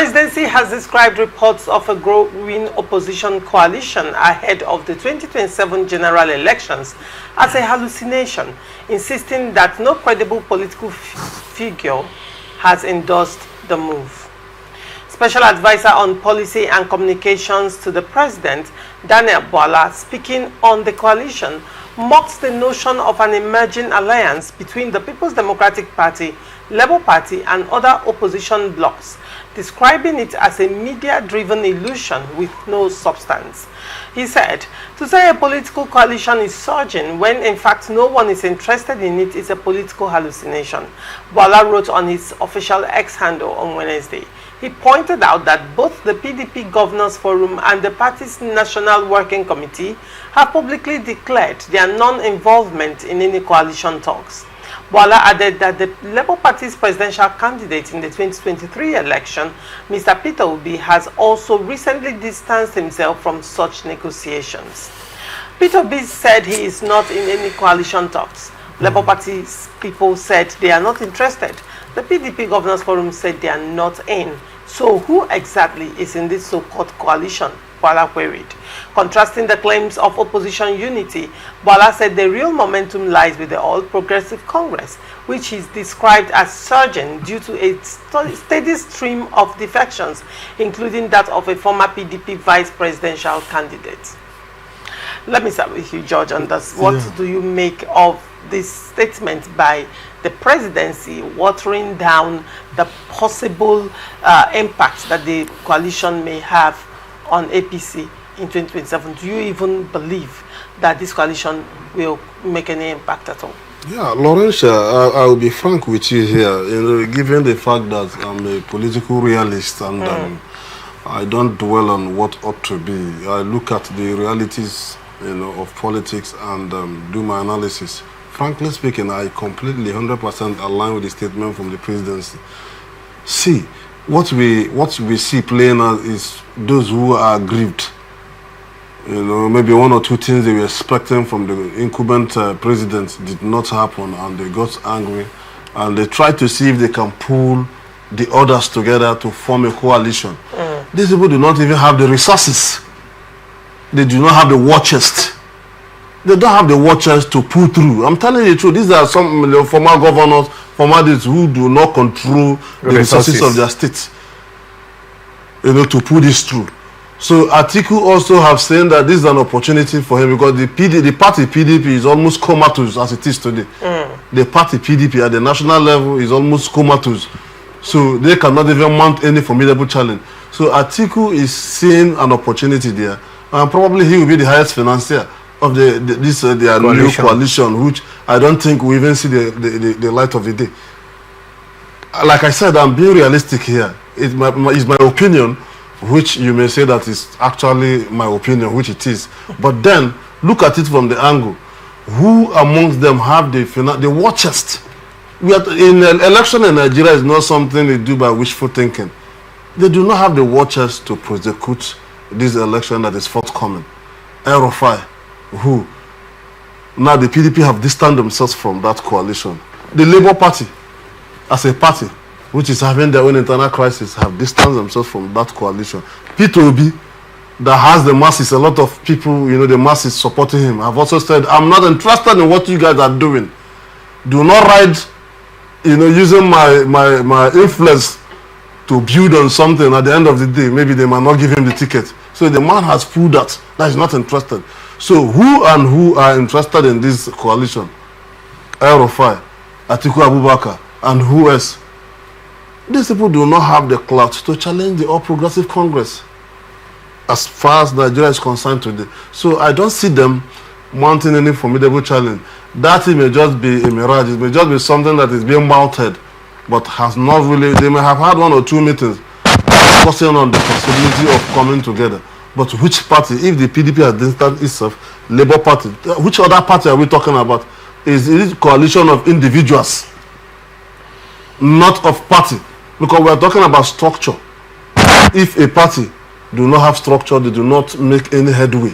Presidency has described reports of a growing opposition coalition ahead of the 2027 general elections as a hallucination, insisting that no credible political figure has endorsed the move. Special Advisor on Policy and Communications to the President, Daniel Bwala, speaking on the coalition, mocked the notion of an emerging alliance between the People's Democratic Party, Labour Party and other opposition blocs, describing it as a media-driven illusion with no substance. He said, to say a political coalition is surging when in fact no one is interested in it is a political hallucination. Bwala wrote on his official X handle on Wednesday. He pointed out that both the PDP Governors Forum and the party's National Working Committee have publicly declared their non-involvement in any coalition talks. Bwala added that the Labour Party's presidential candidate in the 2023 election, Mr. Peter Obi, has also recently distanced himself from such negotiations. Peter Obi said he is not in any coalition talks. Labour Party's people said they are not interested. The PDP Governors Forum said they are not in. So who exactly is in this so-called coalition? Bwala queried. Contrasting the claims of opposition unity, Bwala said the real momentum lies with the All Progressive Congress, which is described as surging due to a steady stream of defections, including that of a former PDP vice presidential candidate. Let me start with you, George, on this. What do you make of this statement by the presidency watering down the possible impact that the coalition may have on APC in 2027? Do you even believe that this coalition will make any impact at all? Yeah, Laurentia, I will be frank with you here. Given the fact that I'm a political realist and I don't dwell on what ought to be, I look at the realities, of politics and do my analysis. Frankly speaking, I completely 100% align with the statement from the presidency. See, what we see playing out is those who are aggrieved. Maybe one or two things they were expecting from the incumbent president did not happen, and they got angry, and they tried to see if they can pull the others together to form a coalition. These people do not even have the resources. They do not have the war chest. They don't have the war chest to pull through. I'm telling you the truth. These are some former governors, former leaders who do not control the resources of their states, to pull this through. So Atiku also have said that this is an opportunity for him because the party PDP is almost comatose as it is today. The party PDP at the national level is almost comatose. So they cannot even mount any formidable challenge. So Atiku is seeing an opportunity there. And probably he will be the highest financier of their new coalition, which I don't think we even see the light of the day. Like I said, I'm being realistic here. It's my opinion, which you may say that is actually my opinion, which it is. But then, look at it from the angle. Who amongst them have the war chest? In an election in Nigeria is not something they do by wishful thinking. They do not have the war chest to prosecute this election that is forthcoming. El-Rufai, who now the PDP have distanced themselves from that coalition. The Labour Party, as a party, which is having their own internal crisis, have distanced themselves from that coalition. Peter Obi, that has the masses, a lot of people, the masses supporting him, have also said, I'm not interested in what you guys are doing. Do not ride, using my influence to build on something. At the end of the day, maybe they might not give him the ticket. So the man has pulled that he's not interested. So who are interested in this coalition? El-Rufai, Atiku Abubakar, and who else? These people do not have the clout to challenge the All Progressive Congress as far as Nigeria is concerned today. So I don't see them mounting any formidable challenge. That may just be a mirage. It may just be something that is being mounted, but has not really. They may have had one or two meetings discussing on the possibility of coming together. But which party? If the PDP has distanced itself, Labour Party, which other party are we talking about? Is it a coalition of individuals, not of party? Because we are talking about structure. If a party do not have structure, they do not make any headway.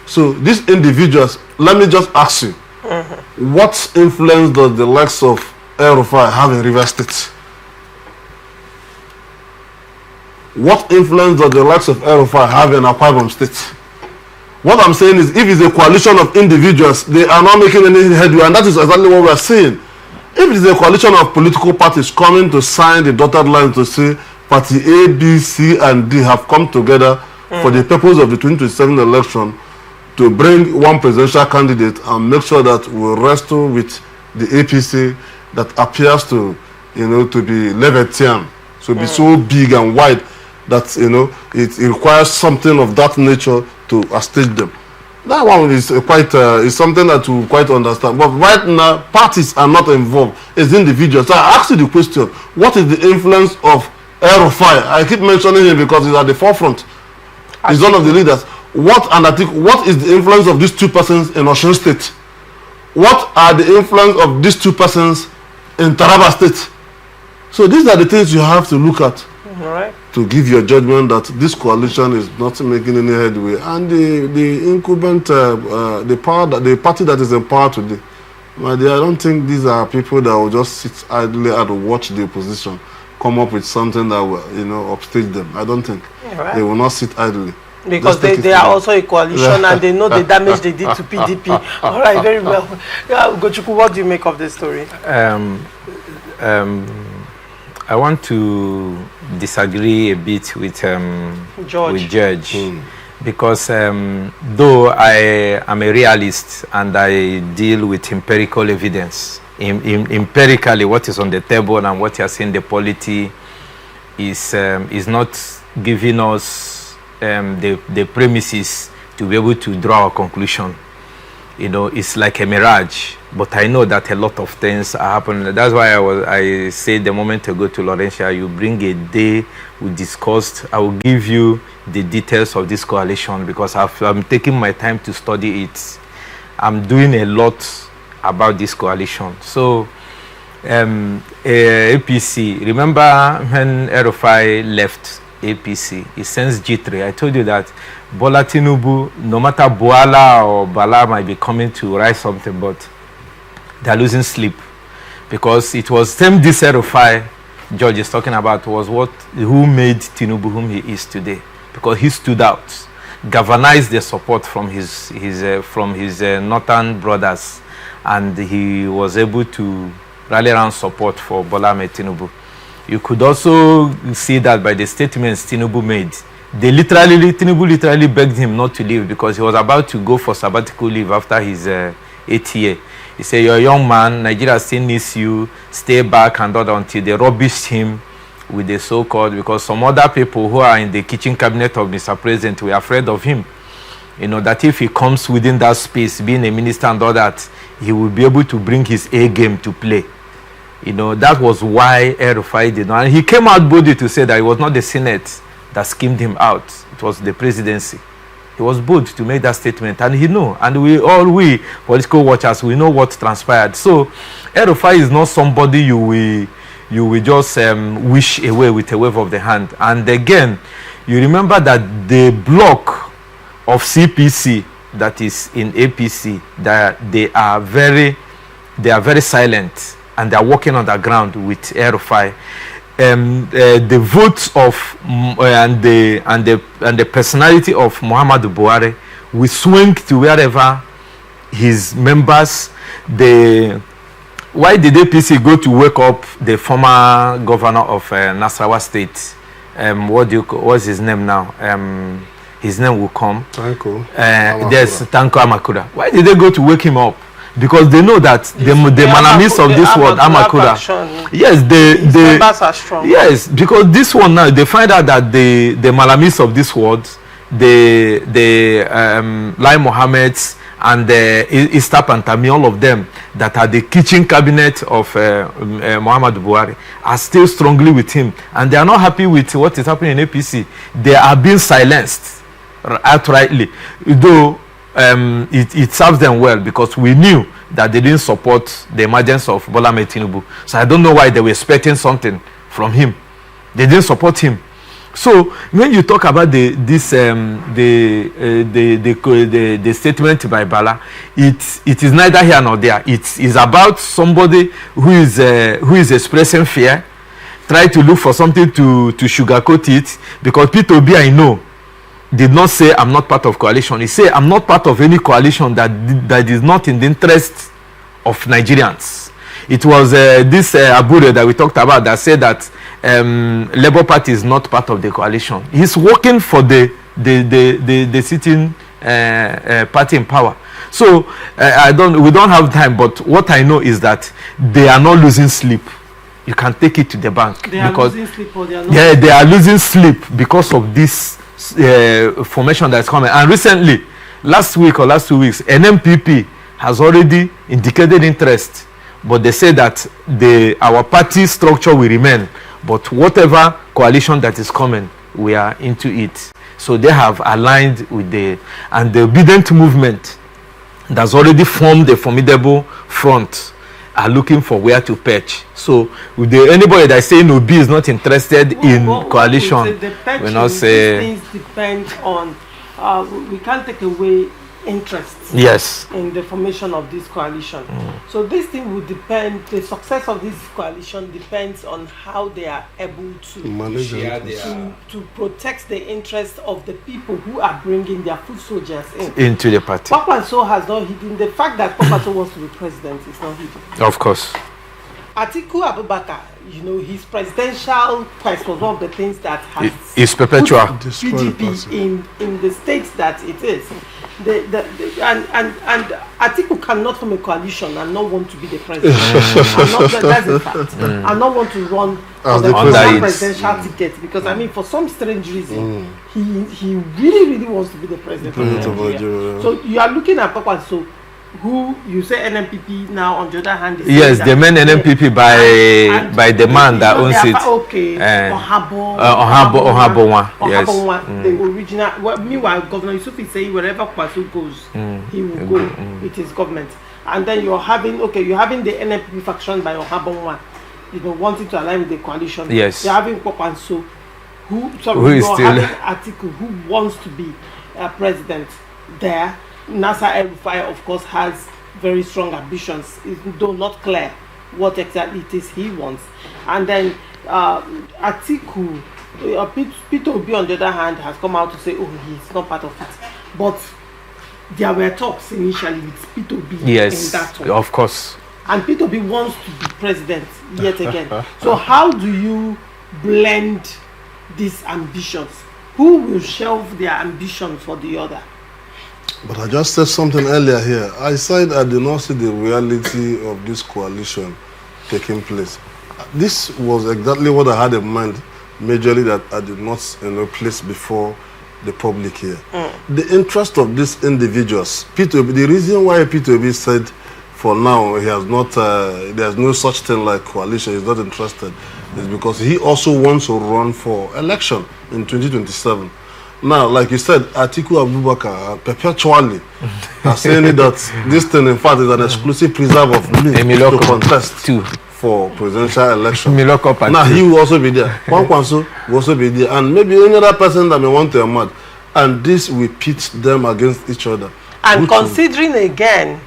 So these individuals, let me just ask you, what influence does the likes of El-Rufai have in Rivers State? what influence does the likes of El-Rufai have in Akwa Ibom State? What I'm saying is, if it's a coalition of individuals, they are not making any headway, and that is exactly what we are saying. If it is a coalition of political parties coming to sign the dotted line to say party A, B, C, and D have come together for the purpose of the 2027 election to bring one presidential candidate and make sure that we wrestle with the APC that appears to, to be Levitian, to be so big and wide that, it requires something of that nature to stage them. That one is is something that we quite understand. But right now, parties are not involved. It's individuals. So I ask you the question: what is the influence of El-Rufai? I keep mentioning him because he's at the forefront. He's one of the leaders. What is the influence of these two persons in Osun State? What are the influence of these two persons in Taraba State? So these are the things you have to look at. All right. To give your judgment that this coalition is not making any headway, and the incumbent, the party that is in power today, my dear, I don't think these are people that will just sit idly and watch the opposition come up with something that will, upstage them. I don't think they will not sit idly. Because they are also a coalition and they know the damage they did to PDP. All right, very well. Gochukwu, what do you make of this story? I want to disagree a bit with George. Because though I am a realist and I deal with empirical evidence, empirically what is on the table and what you are seeing the polity is not giving us the premises to be able to draw a conclusion. It's like a mirage, but I know that a lot of things are happening. That's why I said a moment ago to Laurentia, you bring a day, we discussed, I will give you the details of this coalition because I'm taking my time to study it. I'm doing a lot about this coalition. So, APC, remember when El-Rufai left APC, he sends G3. I told you that Bola Tinubu, no matter Boala or Bala might be coming to write something, but they're losing sleep because it was this El-Rufai George is talking about was who made Tinubu whom he is today, because he stood out, galvanized the support from his northern brothers, and he was able to rally around support for Bola Ahmed Tinubu. You could also see that by the statements Tinubu made. Tinubu literally begged him not to leave because he was about to go for sabbatical leave after his 8th year. He said, "You're a young man, Nigeria still needs you, stay back," and all until they rubbished him with the so-called, because some other people who are in the kitchen cabinet of Mr. President were afraid of him. That if he comes within that space, being a minister and all that, he will be able to bring his A game to play. That was why El-Rufai did not. And he came out boldly to say that it was not the Senate that schemed him out. It was the presidency. He was bold to make that statement. And he knew. And we political watchers, we know what transpired. So El-Rufai is not somebody you will just wish away with a wave of the hand. And again, you remember that the block of CPC that is in APC, that they are very silent. And they are working on the ground with El-Rufai. The votes of and the personality of Muhammadu Buhari will swing to wherever his members. Why did APC go to wake up the former governor of Nasarawa State? What's his name now? His name will come. There's Tanko Amakura. Why did they go to wake him up? Because they know that the Malamis of this world, Amakura, yes, the members are strong. Yes, because this one now, they find out that the Malamis of this world, the Lai Mohammeds and the Ista Pantami, all of them that are the kitchen cabinet of Muhammadu Buhari, are still strongly with him, and they are not happy with what is happening in APC. They are being silenced outrightly, though. It serves them well because we knew that they didn't support the emergence of Bola Ahmed Tinubu. So I don't know why they were expecting something from him. They didn't support him. So when you talk about the statement by Bala, it is neither here nor there. It is about somebody who is expressing fear, try to look for something to sugarcoat it, because P2B, I know, did not say I'm not part of coalition. He said I'm not part of any coalition that is not in the interest of Nigerians. It was this Abure that we talked about that said that Labour Party is not part of the coalition. He's working for the sitting party in power. So we don't have time, but what I know is that they are not losing sleep. You can take it to the bank. They are losing sleep, or they are not? Yeah, they are losing sleep because of this formation that's coming. And recently, last week or last 2 weeks, NMPP has already indicated interest, but they say that our party structure will remain, but whatever coalition that is coming, we are into it. So they have aligned with the obedient movement that's already formed a formidable front, are looking for where to perch. So with anybody that is saying Obi is not interested in coalition, we not say things depend on we can't take away interest in the formation of this coalition. So this thing will depend, the success of this coalition depends on how they are able to protect the interests of the people who are bringing their foot soldiers into the party. Kwakwanso has not hidden the fact that Kwakwanso wants to be president is not hidden. Of course. Atiku Abubakar, his presidential quest was one of the things that has is perpetual PDP in the states that it is. And Atiku cannot form a coalition and not want to be the president. That's a fact. And not want to run on the presidential ticket, because for some strange reason, he really wants to be the president of Nigeria. So you are looking at Kwakwanso, who you say NMPP now, on the other hand, yes, the main NMPP by the man that owns it. Okay, Ohabo yes. The original. Well, meanwhile, Governor Yusuf is saying wherever Kwasu goes, he will go with his government. And then you're having the NMPP faction by Ohabo, wanting to align with the coalition. Yes. You're having Kwakwanso, who is still having Atiku, who wants to be president there. Nasser El-Rufai, of course, has very strong ambitions, though not clear what exactly it is he wants. And then Atiku, P2B on the other hand, has come out to say, he's not part of it. But there were talks initially with P2B in that talk. Of course. And P2B wants to be president yet again. So how do you blend these ambitions? Who will shelve their ambition for the other? But I just said something earlier here. I said I did not see the reality of this coalition taking place. This was exactly what I had in mind, majorly, that I did not place before the public here. The interest of these individuals, P2B, the reason why P2B said for now he has not, there's no such thing like coalition, he's not interested, is because he also wants to run for election in 2027. Now, like you said, Atiku Abubakar perpetually are saying that this thing, in fact, is an exclusive preserve of me to contest for presidential election. Now, he will also be there. Kwakwanso will also be there. And maybe any other person that may want to emerge. And this will pit them against each other. And considering again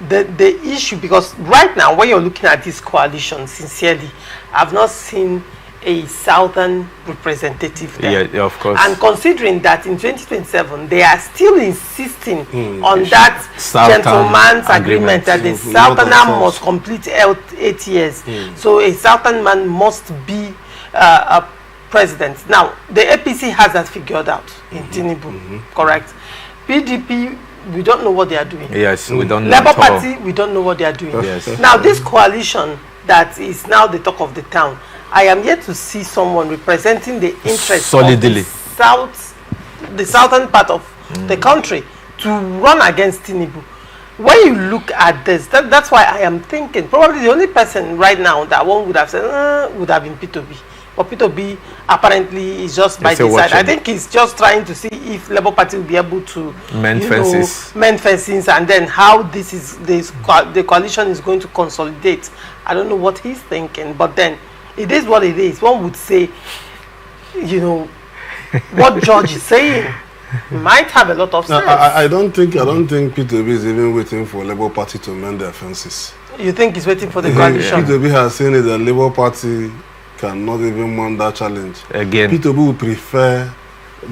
the issue, because right now, when you're looking at this coalition, sincerely, I've not seen a southern representative there. Yeah, of course. And considering that in 2027 they are still insisting on that gentleman's agreement that the southerner must complete 8 years. So a southern man must be a president. Now the APC has that figured out in Tinubu, correct? PDP, we don't know what they are doing. Yes, we don't know. Labour Party, we don't know what they are doing. Yes. Now this coalition that is now the talk of the town, I am yet to see someone representing the interest solidly of the southern part of the country to run against Tinubu. When you look at this, that's why I am thinking probably the only person right now that one would have said would have been P2B. But P2B apparently is just by the side. I think he's just trying to see if Labour Party will be able to mend fences, and then how the coalition is going to consolidate. I don't know what he's thinking, but then it is what it is. One would say, what George is saying might have a lot of sense. I don't think P2B is even waiting for Labour Party to mend their fences. You think he's waiting for the coalition? P2B has seen it that Labour Party cannot even mount that challenge. Again. Peter Obi will prefer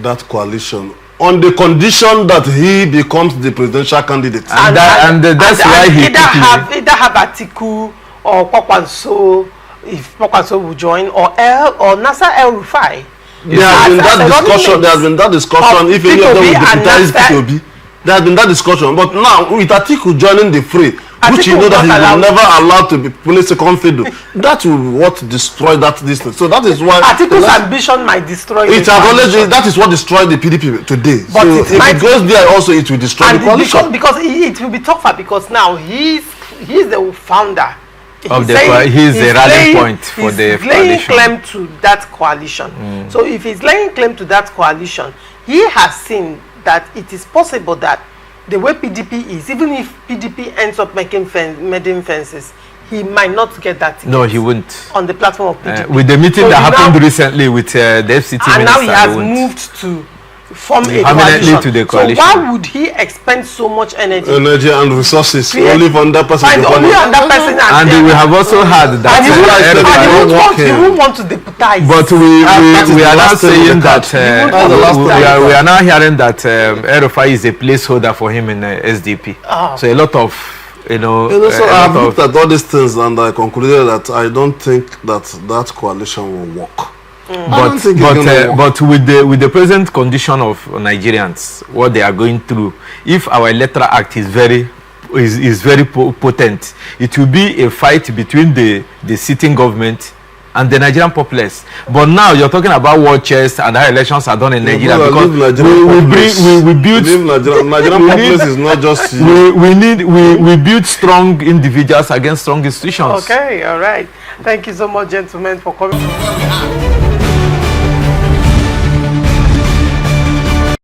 that coalition on the condition that he becomes the presidential candidate. That's why he either have Atiku or Kwakwanso, if Kwakwanso will join, or Nasser El-Rufai. There has been that discussion. If any of them will deputize Peter Obi, there has been that discussion. But now with Atiku joining the fray, which you know that he will never allow to be placed second fiddle, that will what destroy that distance. So that is why Atiku's ambition might destroy it. That is what destroyed the PDP today. But so if it goes there also, it will destroy the coalition. Because it will be tougher, because now he's the founder. He's the rallying point for the coalition. He's laying claim to that coalition. So if he's laying claim to that coalition, he has seen that it is possible that the way PDP is, even if PDP ends up making fences, he might not get that ticket. No, he won't. On the platform of PDP. With the meeting that happened recently with the FCT minister. And now he has moved to form a coalition. To the coalition. So why would he expend so much energy? Energy and resources only on that person. And we have also had that. He won't want to deputize. But we are now saying that we are now hearing that El-Rufai is a placeholder for him in SDP. So a lot of I've looked at all these things and I concluded that I don't think that coalition will work. But with the present condition of Nigerians, what they are going through, if our electoral act is very potent, it will be a fight between the sitting government and the Nigerian populace. But now you're talking about war chests and how elections are done in Nigeria, because we build Nigerian populace is not just we build strong individuals against strong institutions. Okay, all right. Thank you so much, gentlemen, for coming.